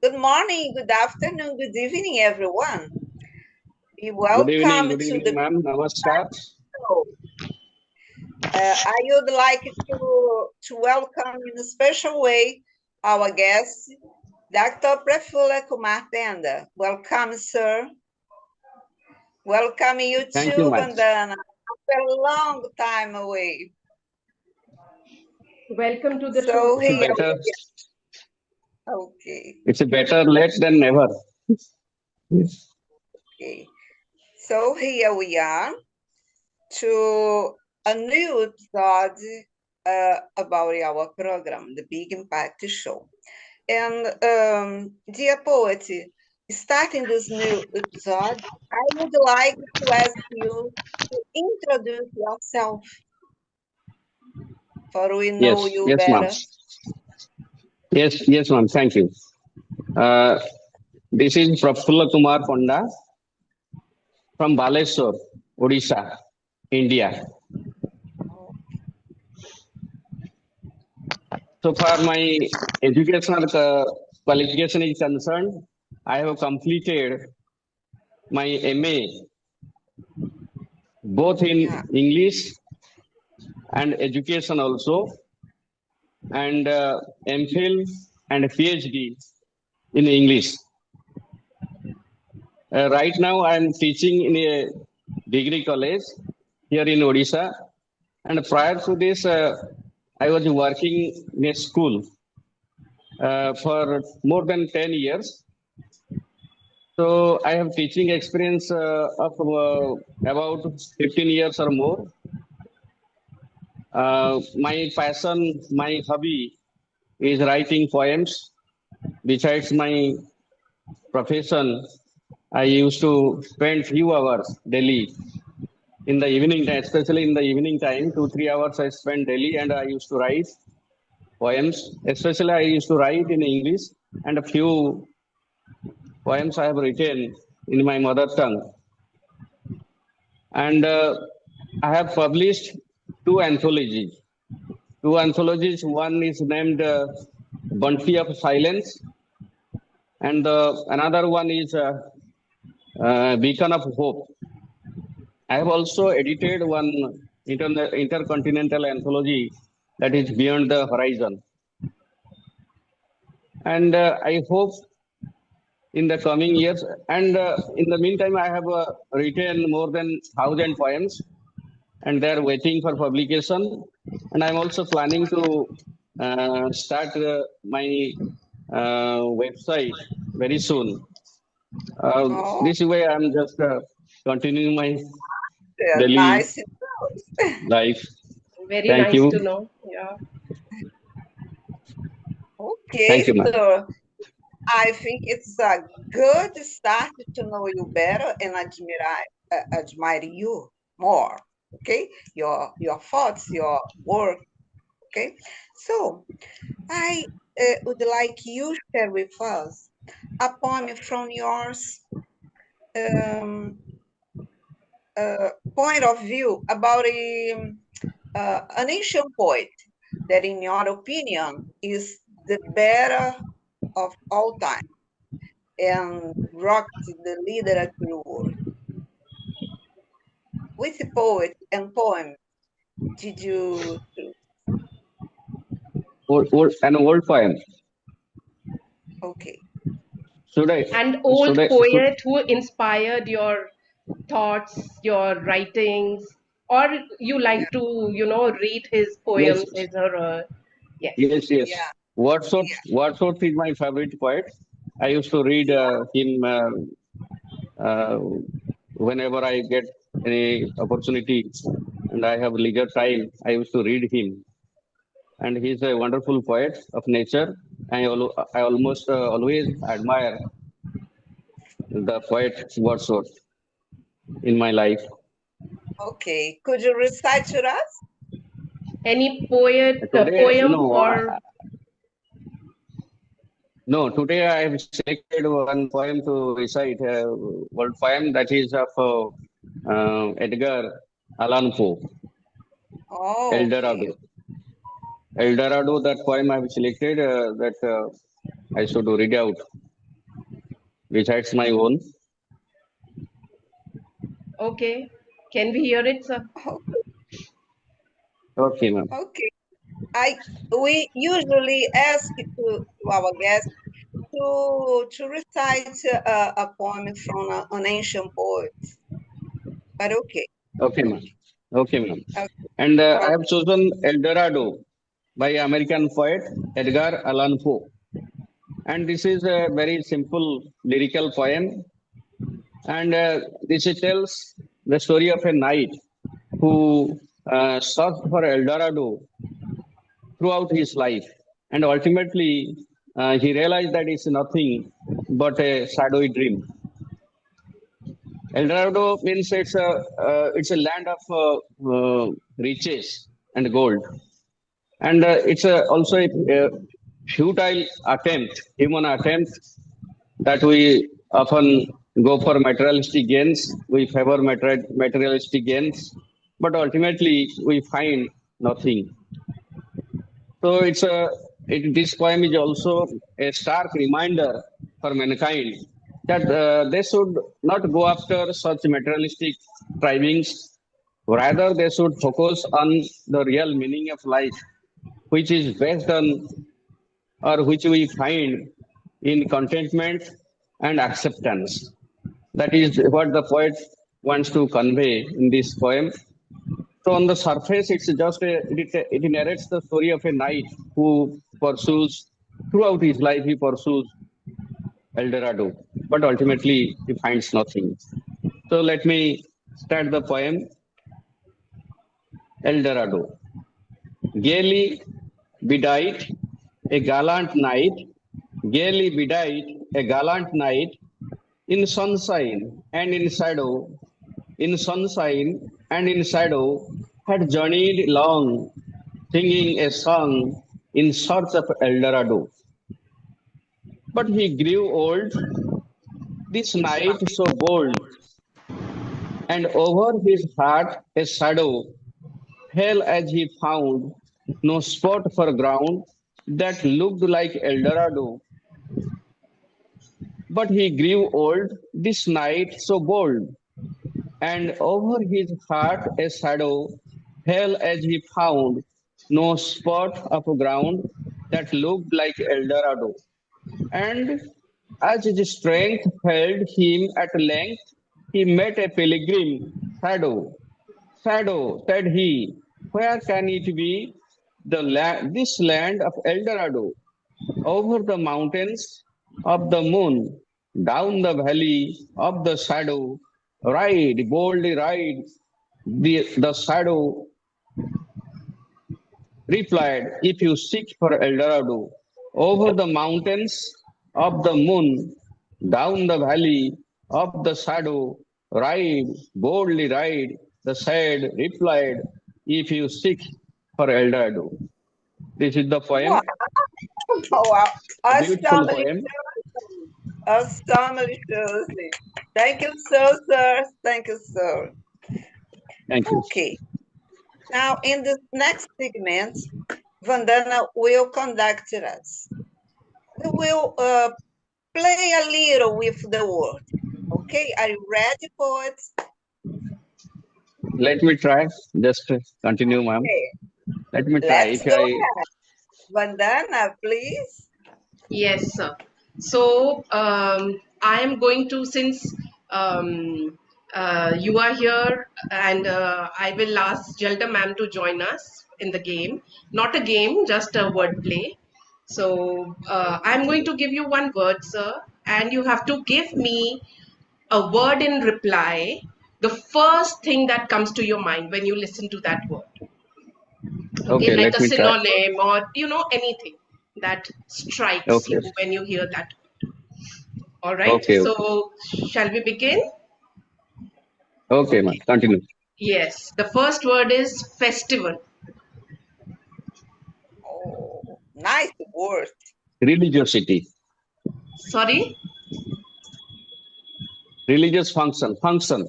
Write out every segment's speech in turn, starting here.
Good morning, good afternoon, good evening, everyone. Good evening, The ma'am. Namaskar. show. I would like to welcome in a special way our guest, Dr. Prafula Kumar Penda. Welcome, sir. Welcome you Thank you, too, ma'am. Vandana. After a long time away. Welcome to the So show. here Better. Okay. It's better late than never. Okay. So here we are to a new episode about our program, The Big Impact Show. And dear poet, starting this new episode, I would like to ask you to introduce yourself, for we know you Yes, ma'am. better. Yes, ma'am. Thank you. This is Prafula Kumar Ponda from Baleshwar, Odisha, India. So far, my educational qualification is concerned, I have completed my MA both in English and education also, and MPhil and PhD in English. Right now, I am teaching in a degree college here in Odisha, and prior to this, I was working in a school for more than 10 years. So I have teaching experience of about 15 years or more. My passion, my hobby is writing poems. Besides my profession, I used to spend few hours daily in the evening time, especially in the evening time, 2-3 hours I spend daily, and I used to write poems. Especially I used to write in English, and a few poems I have written in my mother tongue. And I have published two anthologies. Two anthologies. One is named Bunty of Silence, and another one is Beacon of Hope. I have also edited one intercontinental anthology that is Beyond the Horizon. And I hope in the coming years, and in the meantime, I have written more than 1,000 poems, and they are waiting for publication. And I'm also planning to start my website very soon. This way, I'm just continuing my daily Nice. life. Very Thank nice you. to know. Yeah. Okay, Thank you, ma'am. so I think it's a good start to know you better and admire you more. Okay, your thoughts, your work. Okay, so I would like you share with us a poem from yours point of view about an ancient poet that, in your opinion, is the better of all time and rocked the literature world. Which poet and poem did you choose? An old poem. Okay. An old poet who inspired your thoughts, your writings, or you like to, read his poems, Yes. his or yes. Yes. Wordsworth is my favorite poet. I used to read him uh, whenever I get any opportunity and I have leisure time. I used to read him, and he's a wonderful poet of nature. I almost always admire the poet Wordsworth in my life. Okay. Could you recite to us? Any poem or... No, today I have selected one poem to recite, a world poem that is of Edgar Allan Poe, El Dorado. Okay. El Dorado, that poem I have selected that I should read out. besides my own. Okay. Can we hear it, sir? Okay, ma'am. Okay. We usually ask to our guests to recite a poem from an ancient poet. But okay. Okay, ma'am. Okay, ma'am. Okay. And I have chosen El Dorado by American poet Edgar Allan Poe. And this is a very simple lyrical poem. And this tells the story of a knight who searched for El Dorado throughout his life. And ultimately, he realized that it's nothing but a shadowy dream. El Dorado means it's a land of riches and gold, and it's also a futile attempt, human attempt, that we often go for materialistic gains. We favor materialistic gains, but ultimately we find nothing. So this poem is also a stark reminder for mankind that they should not go after such materialistic strivings. Rather, they should focus on the real meaning of life, which is based on, or which we find in contentment and acceptance. That is what the poet wants to convey in this poem. So on the surface, it narrates the story of a knight who pursues, throughout his life, he pursues El Dorado, but ultimately he finds nothing. So let me start the poem. El Dorado. Gaily bedight, a gallant knight, gaily bedight, a gallant knight, in sunshine and in shadow, in sunshine and in shadow, had journeyed long, singing a song in search of El Dorado. But he grew old, this night so bold, and over his heart a shadow fell as he found no spot for ground that looked like El Dorado. But he grew old, this night so bold, and over his heart a shadow fell as he found no spot of ground that looked like El Dorado. And as his strength failed him at length, he met a pilgrim. Shadow, shadow, said he, where can it be? This land of El Dorado, over the mountains of the moon, down the valley of the shadow, ride, boldly ride. The shadow replied, if you seek for El Dorado, over the mountains of the moon, down the valley of the shadow, ride, boldly ride. The shade replied, if you seek for El Dorado. This is the poem. Wow. Beautiful poem. Astoundingly. Thank you, sir. Thank you, sir. Thank you. Okay. Now, in the next segment, Vandana will conduct us. We will play a little with the word. Okay, are you ready, poets? Let me try. Just continue, ma'am. Okay. Let me try. Let's go ahead. Vandana, please. Yes, sir. So I am going to, since you are here, and I will ask Jelda ma'am to join us in the game. Not a game, just a word play. So I'm going to give you one word, sir, and you have to give me a word in reply, the first thing that comes to your mind when you listen to that word. Okay, like a synonym or anything that strikes you when you hear that word. All right. Okay. So shall we begin? Okay, ma'am. Continue. Yes. The first word is festival. Oh, nice word. Religiosity. Sorry? Religious function. Function.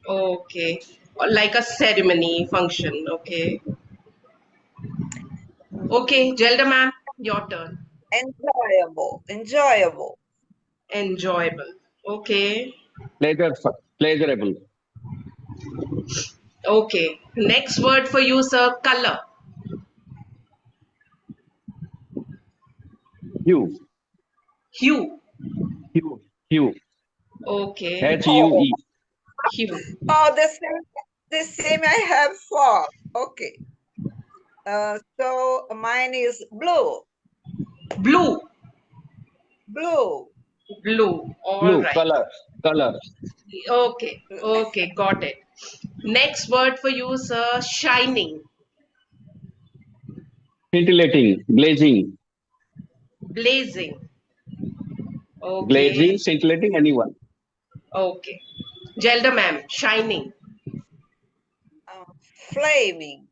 Okay. Or like a ceremony function. Okay. Okay, Jelda ma'am, your turn. Enjoyable. Enjoyable. Okay. Pleasurable. Okay. Next word for you, sir. Color. Hue. Hue. Hue. Okay. Oh, HUE. Hue. oh, the same I have four. Okay. So mine is blue. Blue. Blue. Blue. All Blue. right. Color. Okay. Okay. Got it. Next word for you, sir. Shining. Scintillating. Glazing. Blazing. Glazing, Okay. scintillating, anyone. Okay. Gelda ma'am. Shining. Uh, Flaming.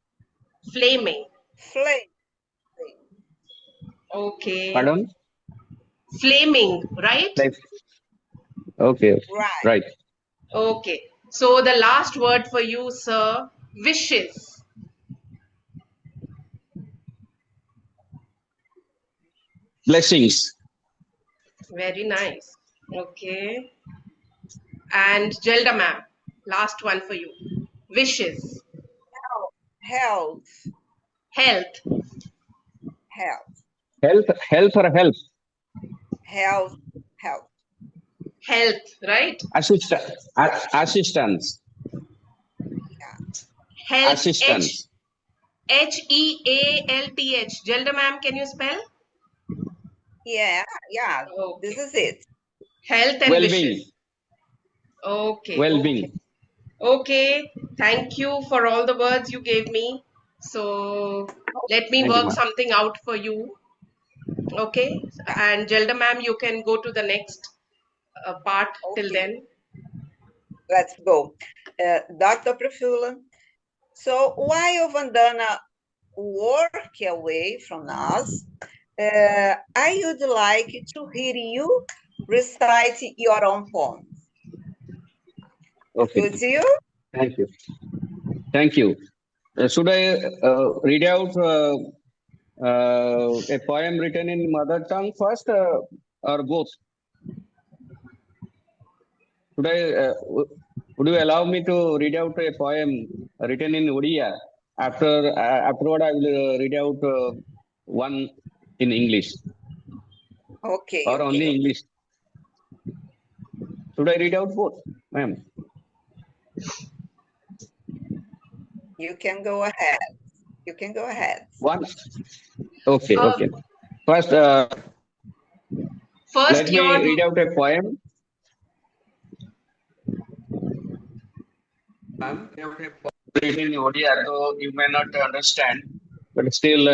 Flaming. Flaming. Okay. Pardon? Flaming. Right? Like, okay. Right. Right. Okay. So the last word for you, sir. Wishes. Blessings. Very nice. Okay. And Gelda ma'am, last one for you. Wishes, Health. health, Health. Health or health. Health. Health. health, right? Assistance. Health, Assistance. Health. Gelda ma'am, can you spell? Yeah. Okay. This is it. Health and Well-being. wishes. Okay. Well-being. Okay. Thank you for all the words you gave me. So let me Thank you, work ma'am. something out for you. Okay. And Gelda ma'am, you can go to the next part till Okay. then. Let's go. Dr. Prafula. So while Vandana work away from us, I would like to hear you recite your own poem. Okay. Could you? Thank you. Thank you. Should I read out a poem written in mother tongue first or both? Would you allow me to read out a poem written in Odia? Afterward, I will read out one in English Okay. or only English. Should I read out both, ma'am? You can go ahead. You can go ahead. One. Okay. Okay. First, let me read out a poem. Written in Odia, though you may not understand, but still,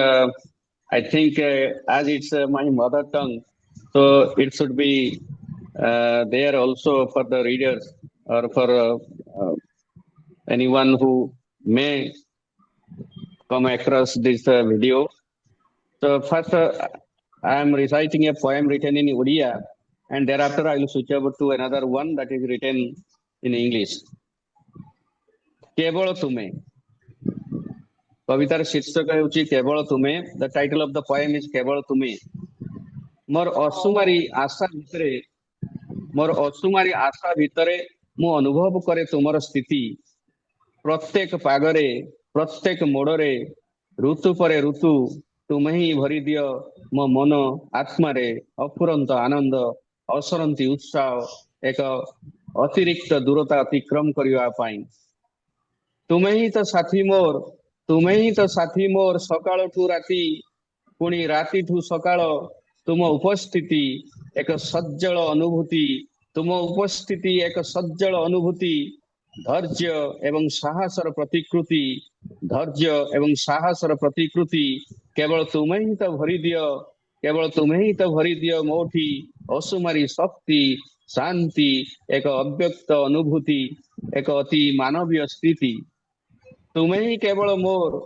I think as it's my mother tongue, so it should be there also for the readers or for anyone who may come across this video. So first, I am reciting a poem written in Odia, and thereafter I will switch over to another one that is written in English. केवल तुम्हें कवितार शीर्षक हेउची केवल तुम्हें the title of the poem is केवल तुम्हें मोर असुमारी आशा भितरे मु अनुभव करे तुमर स्थिति प्रत्येक पागरे प्रत्येक मोड़रे ऋतु परे ऋतु तुम्हें ही भरी दियो मो मन आत्मा रे अफुरंत आनंद असरंती उत्साह एक अतिरिक्त दूरता अतिक्रम करबा पाई तुम्हें ही तो साथी मोर सकाळ ठू राती पुणी राती ठू सकाळ तुम उपस्थिति एक सज्जल अनुभूति तुम उपस्थिति एक सज्जल अनुभूति धैर्य एवं साहसर प्रतिकृति केवल तुम्हें ही तो भरी दियो मोठी असुमारी शक्ति शांति एक अव्यक्त अनुभूति एक अति मानवीय स्थिति तुम्हें ही केवल मोर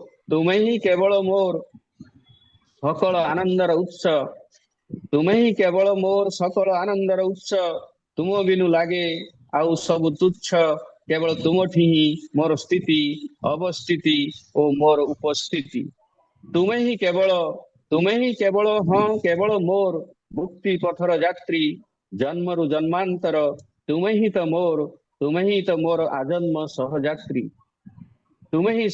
सकल आनंदर उत्स तुम्हें ही केवल मोर सकल आनंदर उत्स तुम बिनु लागे आउ सब तुच्छ केवल तुमठी ही मोर स्थिति अवस्थिति और मोर उपस्थिति तुम्हें ही केवल हाँ केवल मोर मुक्ति पथर यात्री जन्मरु जन्मांतर तुम ही तो मोर आजन्म सहयात्री तुम ही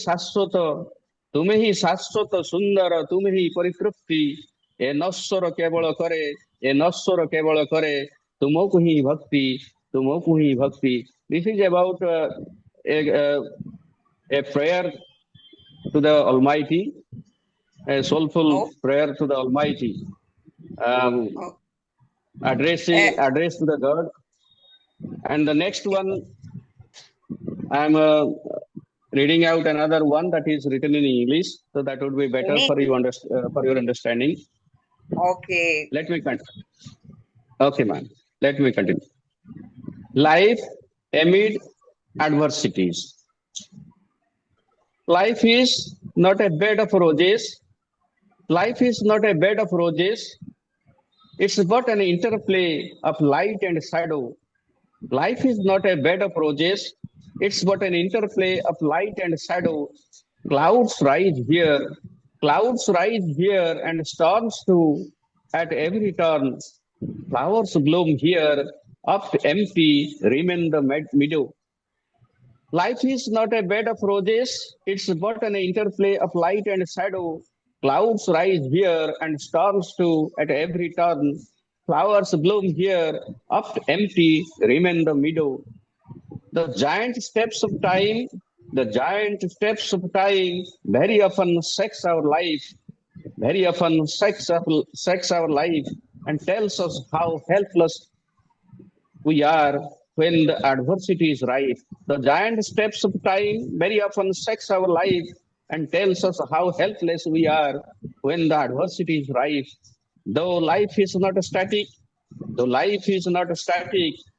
शाश्वत सुंदर तुम ही परितृप्ति ए नश्वर केवल करे तुमको ही भक्ति this is about a prayer to the Almighty, a soulful prayer to the Almighty, address to the God. And the next one, I'm reading out another one that is written in English, so that would be better for you for your understanding. Okay. Let me continue. Okay, ma'am. Let me continue. Life amid adversities. Life is not a bed of roses. Life is not a bed of roses. It's but an interplay of light and shadow. Life is not a bed of roses. It's but an interplay of light and shadow. Clouds rise here, and storms too at every turn. Flowers bloom here, oft empty remain the meadow. Life is not a bed of roses, it's but an interplay of light and shadow. Clouds rise here and storms too at every turn. Flowers bloom here, oft empty remain the meadow. The giant steps of time very often sex our life, and tells us how helpless we are when the adversity is rife. The giant steps of time very often sex our life and tells us how helpless we are when the adversity is rife. Though life is not static,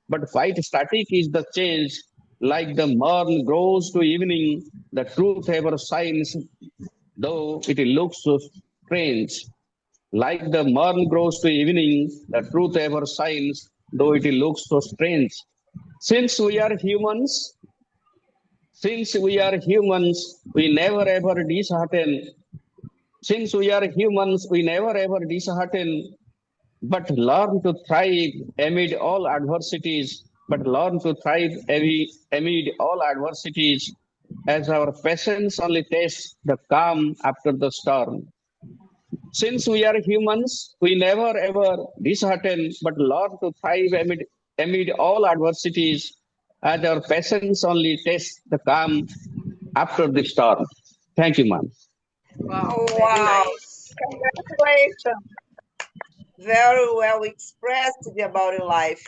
but quite static is the change. Like the morn grows to evening, the truth ever shines, though it looks so strange. Like the morn grows to evening, the truth ever shines, though it looks so strange. Since we are humans, we never ever dishearten. But learn to thrive amid all adversities. As our patience only tests the calm after the storm. Since we are humans, we never ever dishearten, but learn to thrive amid all adversities, as our patience only tests the calm after the storm. Thank you, ma'am. Wow. Wow. Nice. Congratulations. Very well expressed about life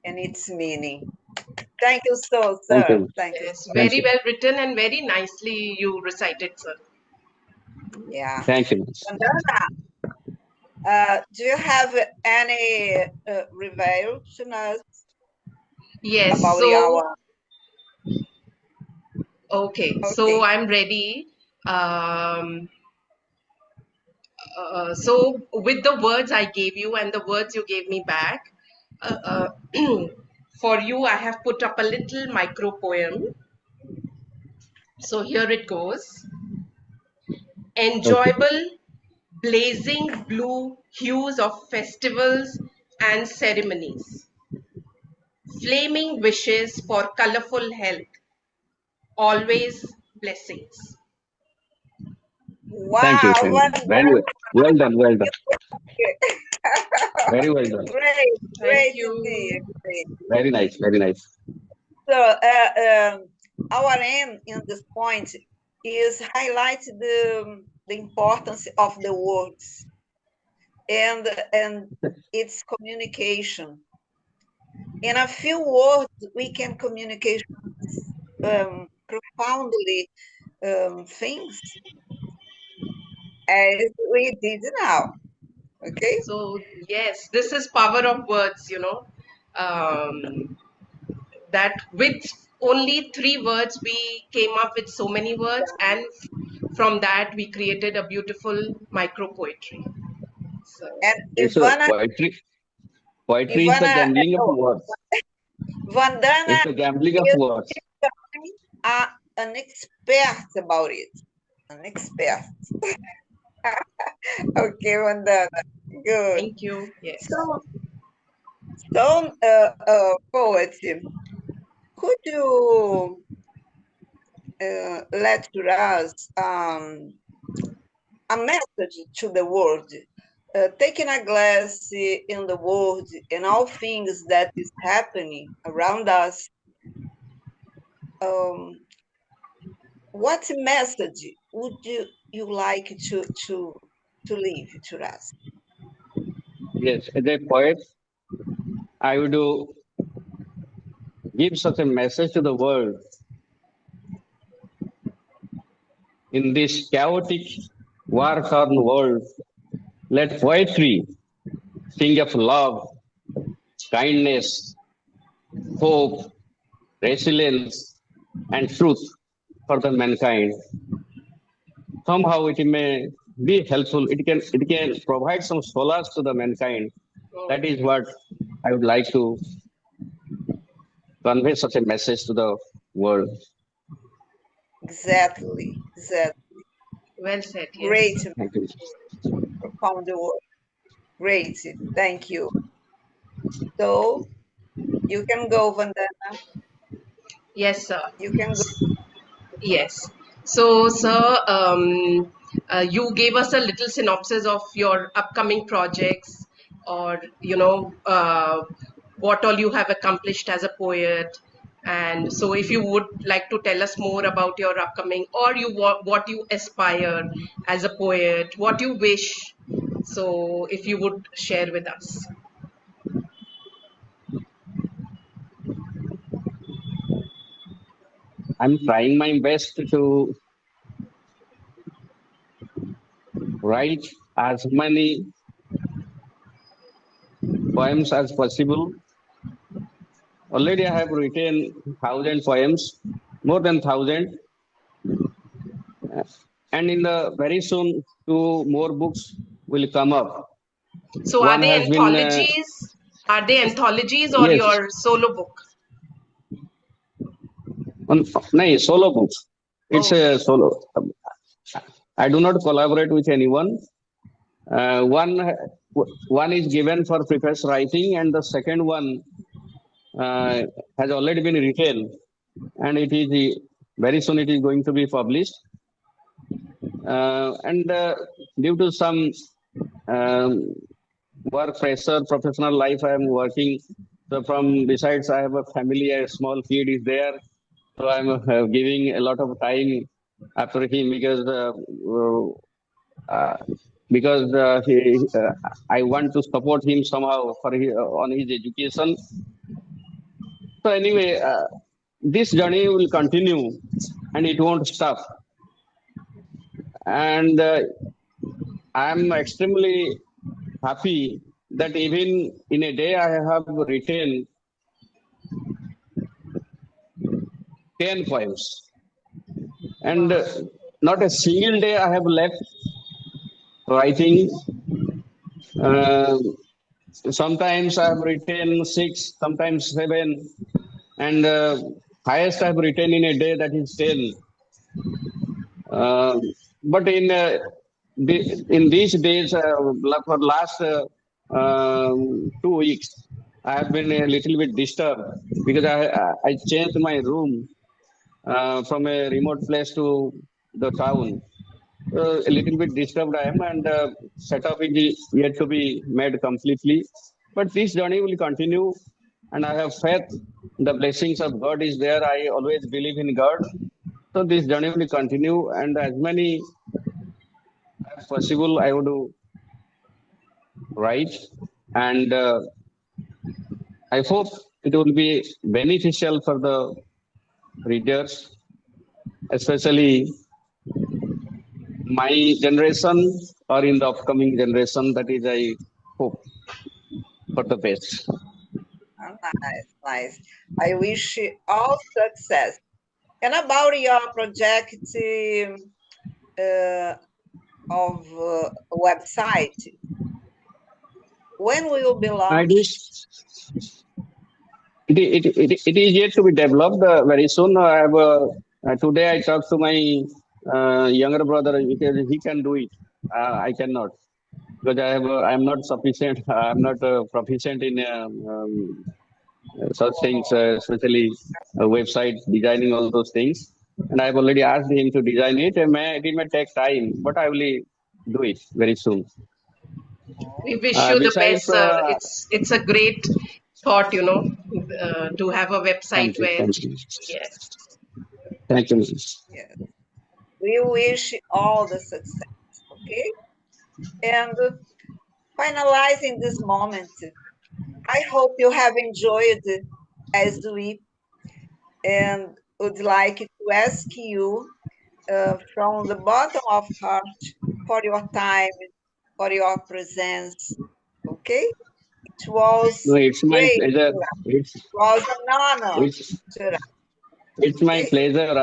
and its meaning. Thank you so, sir. Thank you. Thank you. Yes, very well written and very nicely you recited, sir. Yeah. Thank you. Vandana, do you have any reveal to us Yes. about So, our? okay. So I'm ready. So with the words I gave you and the words you gave me back, for you I have put up a little micro poem. So here it goes. Enjoyable, blazing blue hues of festivals and ceremonies. Flaming wishes for colorful health. Always blessings. Wow. Thank you. Very well. Well done. Very well done. Great you. indeed. Great. Very nice. So our aim in this point is highlight the importance of the words and its communication. In a few words, we can communicate profoundly things as we did now. Okay. So yes, this is power of words, that with only 3 words we came up with so many words, and from that we created a beautiful micro poetry. So, And It's Ivana, poetry is the gambling of words. Vandana It's the gambling of words. An expert about it. An expert. Okay, Vandana. Good. thank you. Yes. So, poet, could you let us a message to the world, taking a glass in the world and all things that is happening around us? Um, what message would you like to leave to us? Yes, as a poet, I would give such a message to the world in this chaotic, war-torn world. Let poetry sing of love, kindness, hope, resilience, and truth for the mankind. Somehow it may be helpful. It can provide some solace to the mankind. That is what I would like to convey such a message to the world. Exactly, exactly. Well said. Yes. Great, Thank you. profound word. Great, thank you. So you can go, Vandana. Yes, sir. You can go. Yes. So, sir, you gave us a little synopsis of your upcoming projects, or what all you have accomplished as a poet. And so, if you would like to tell us more about your upcoming, or what you aspire as a poet, what you wish. So, if you would share with us. I'm trying my best to write as many poems as possible. Already I have written 1,000 poems, more than 1,000. And in the very soon, two more books will come up. So, One has been, Are they anthologies or yes, your solo book? no, solo books. It's Oh, a solo. I do not collaborate with anyone. One is given for preface writing, and the second one uh, has already been written, and it is very soon it is going to be published. And due to some um, work pressure, professional life, I am working. So from besides, I have a family, a small kid is there. So I'm giving a lot of time after him uh, because I want to support him somehow for on his education. So anyway, this journey will continue and it won't stop. And I'm extremely happy that even in a day I have written 10 poems. And not a single day I have left writing. Uh, Sometimes I have written 6, sometimes 7, and highest I have written in a day that is 10. But in these days, for last 2 weeks, I have been a little bit disturbed because I changed my room from a remote place to the town. A little bit disturbed I am, and setup is yet to be made completely. But this journey will continue, and I have faith. The blessings of God is there. I always believe in God. So this journey will continue, and as many as possible, I would write, and I hope it will be beneficial for the readers, especially my generation or in the upcoming generation. That is, I hope for the best. Nice, nice. I wish you all success. And about your project of website, when will you be launched? It is yet to be developed very soon. I have today I talked to my younger brother because he can do it. I cannot. because I'm not sufficient. I'm not proficient in such things, especially website designing, all those things. And I've already asked him to design it. And it may take time, but I will do it very soon. We wish you the best, Besides, sir. It's a great thought, to have a website where, thank you, yes. thank you. Yes. We wish you all the success, okay? And finalizing this moment, I hope you have enjoyed as we, and would like to ask you from the bottom of heart for your time, for your presence, okay? It was No, it's my great. pleasure. It was an honor. It's my Okay? pleasure.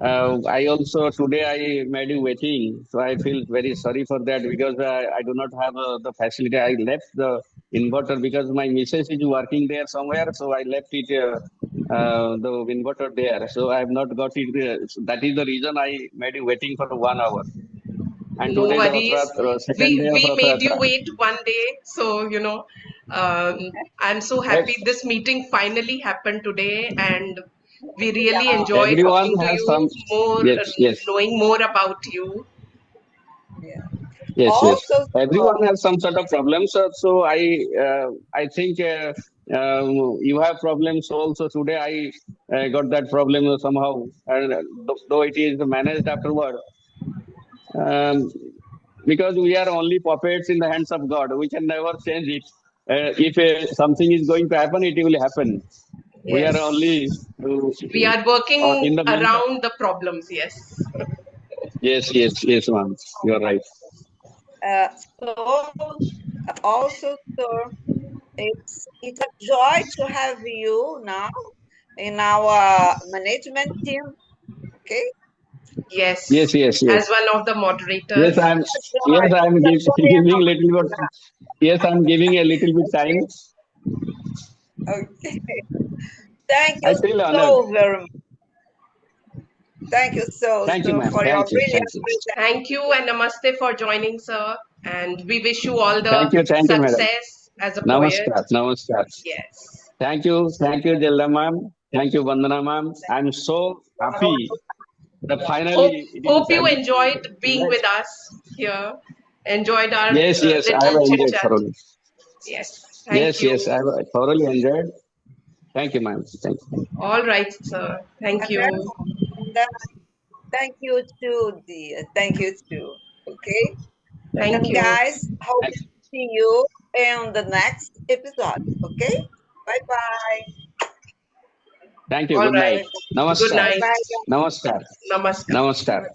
I also today I made you waiting, so I feel very sorry for that because I do not have the facility. I left the inverter because my missus is working there somewhere, so I left it the inverter there. So I have not got it. So that is the reason I made you waiting for 1 hour. And No today is worries. second day of We Rath made you Yatra. wait one day. So, I'm so happy Yes, this meeting finally happened today, and we really Yeah. enjoy everyone talking to has some. you more, Yes, yes. knowing more about you. Yeah. Yes, yes. Also, Everyone has some sort of problems. So I think you have problems also. Today I got that problem somehow, and though it is managed afterward, um, because we are only puppets in the hands of God. We can never change it. If something is going to happen, it will happen. We are Yes. only We are working in the means. around the problems. Yes. Yes, yes, yes, ma'am. You are right. so also, sir, it's a joy to have you now in our management team. Okay, Yes. Yes, yes, As yes. one of the Yes, moderators. I'm. it's a joy. Yes, I'm It's a joy and giving a little bit. Yes, I'm giving a little bit time. okay. Thank I you feel honored. so very much. Thank you Thank you, ma'am. for your Thank you. brilliant Thank you. Thank you and namaste for joining, sir. And we wish you all the Thank you. Thank you, madam. success as a poet. Namaskar. Namaskar. Yes. Thank you. Thank you, Jelda ma'am. Thank you, Vandana ma'am. I'm so happy that Hope finally it is hope you everything. enjoyed being with us here. Enjoyed our Yes, yes. I have little chit enjoyed chat. thoroughly. Yes. Thank Yes, yes. you. I have thoroughly enjoyed. Thank you, ma'am. Thank you. All right, sir. Thank you. And thank you too, dear. Thank you too. Okay. Thank And you. guys, hope to see you in the next episode. Okay. Bye bye. Thank you. All Good night. right. Good Namaskar. night. Bye. Namaskar. Namaskar. Namaskar.